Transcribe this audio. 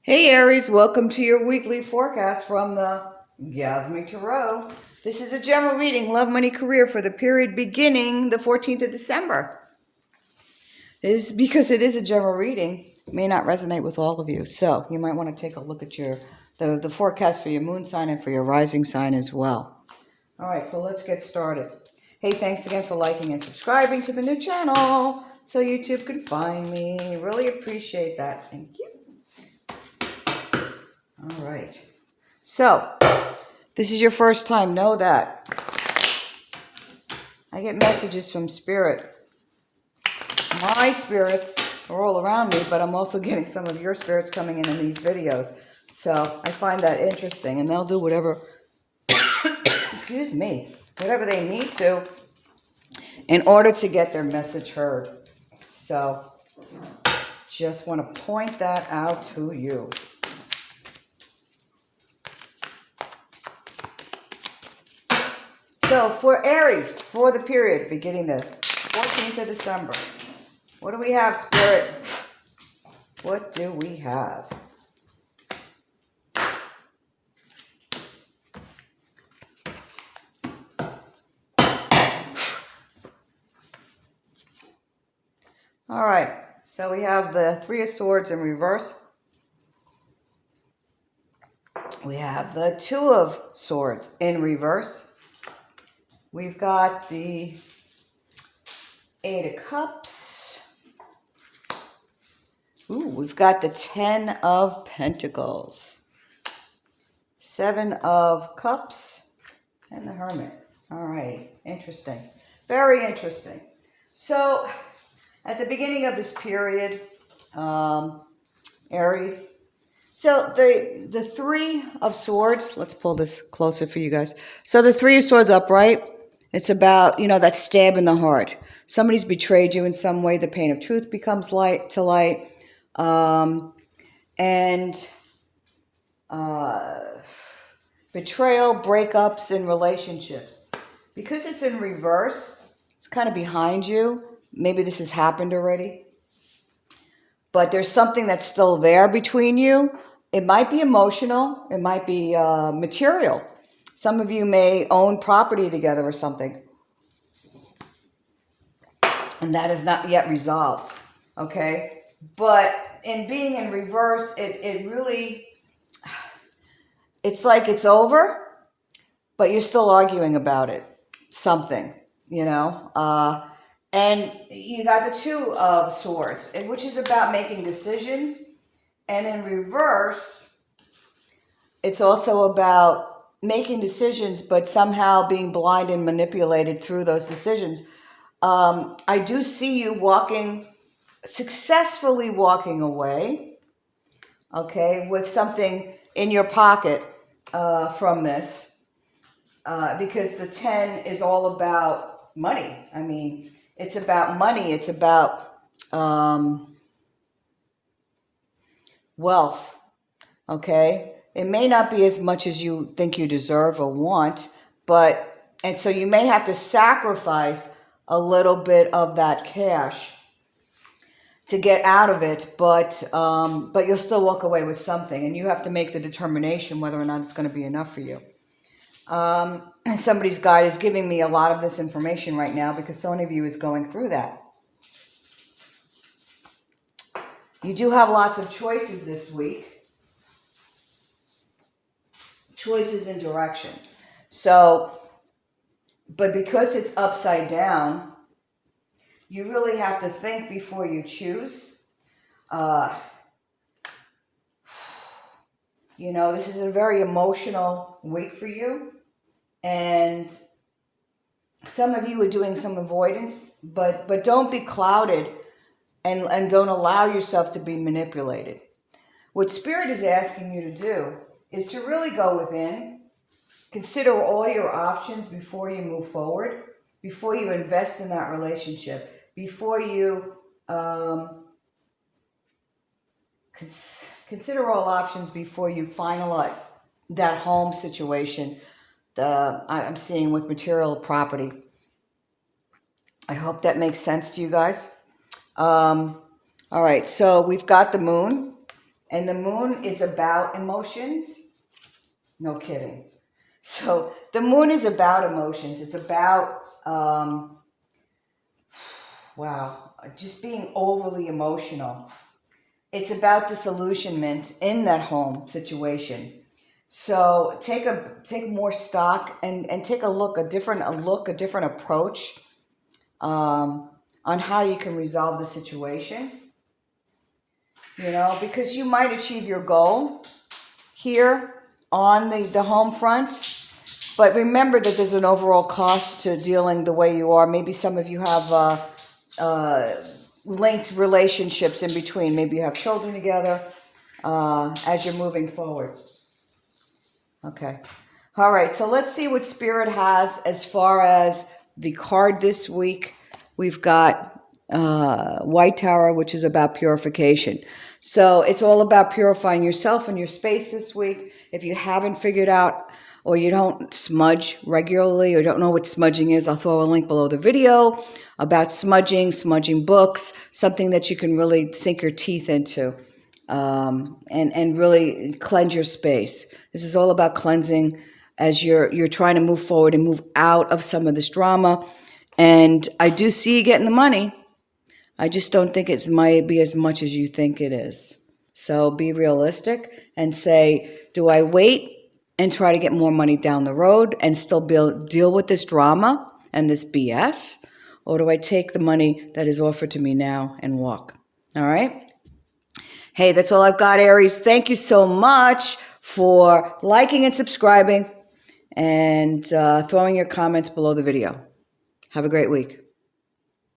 Hey Aries, welcome to your weekly forecast from the Gasmic Tarot. This is a general reading, love, money, career for the period beginning the 14th of December. It is because it is a general reading, it may not resonate with all of you. So you might want to take a look at the forecast for your moon sign and for your rising sign as well. All right, so let's get started. Hey, thanks again for liking and subscribing to the new channel so YouTube can find me. Really appreciate that. Thank you. All right. So, this is your first time, know that. I get messages from Spirit. My spirits are all around me, but I'm also getting some of your spirits coming in these videos. So, I find that interesting, and they'll do whatever, excuse me, whatever they need to in order to get their message heard. So, just want to point that out to you. So for Aries, for the period beginning the 14th of December, what do we have, Spirit? What do we have? All right, so we have the Three of Swords in reverse. We have the Two of Swords in reverse. We've got the Eight of Cups. Ooh, we've got the Ten of Pentacles. Seven of Cups and the Hermit. All right, interesting. Very interesting. So, at the beginning of this period, Aries, so the Three of Swords, let's pull this closer for you guys. So the Three of Swords upright, it's about, that stab in the heart. Somebody's betrayed you in some way. The pain of truth becomes light to light. Betrayal, breakups in relationships. Because it's in reverse, it's kind of behind you. Maybe this has happened already. But there's something that's still there between you. It might be emotional. It might be material. Some of you may own property together or something. And that is not yet resolved. Okay? But in being in reverse, it really, it's like it's over, but you're still arguing about it. Something, and you got the Two of Swords, which is about making decisions. And in reverse, it's also about making decisions, but somehow being blind and manipulated through those decisions. I do see you successfully walking away, okay, with something in your pocket from this, because the 10 is all about money. I mean, it's about money. It's about wealth, okay? It may not be as much as you think you deserve or want, and so you may have to sacrifice a little bit of that cash to get out of it, but you'll still walk away with something, and you have to make the determination whether or not it's going to be enough for you. And somebody's guide is giving me a lot of this information right now because so many of you is going through that. You do have lots of choices this week. Choices in direction. So, but because it's upside down, you really have to think before you choose. This is a very emotional week for you. And some of you are doing some avoidance, but don't be clouded and don't allow yourself to be manipulated. What Spirit is asking you to do is to really go within, consider all your options before you move forward, before you invest in that relationship, before you consider all options before you finalize that home situation I'm seeing with material property. I hope that makes sense to you guys. All right, so we've got the moon. And the moon is about emotions. No kidding. So the moon is about emotions. It's about, wow, just being overly emotional. It's about disillusionment in that home situation. So take more stock and take a different approach on how you can resolve the situation. Because you might achieve your goal here on the home front, but remember that there's an overall cost to dealing the way you are. Maybe some of you have linked relationships in between. Maybe you have children together as you're moving forward. Okay. All right. So let's see what Spirit has as far as the card this week. We've got White Tower, which is about purification. So it's all about purifying yourself and your space this week. If you haven't figured out or you don't smudge regularly or don't know what smudging is, I'll throw a link below the video about smudging books, something that you can really sink your teeth into and really cleanse your space. This is all about cleansing as you're trying to move forward and move out of some of this drama. And I do see you getting the money. I just don't think it might be as much as you think it is. So be realistic and say, do I wait and try to get more money down the road and still deal with this drama and this BS? Or do I take the money that is offered to me now and walk? All right? Hey, that's all I've got, Aries. Thank you so much for liking and subscribing and throwing your comments below the video. Have a great week.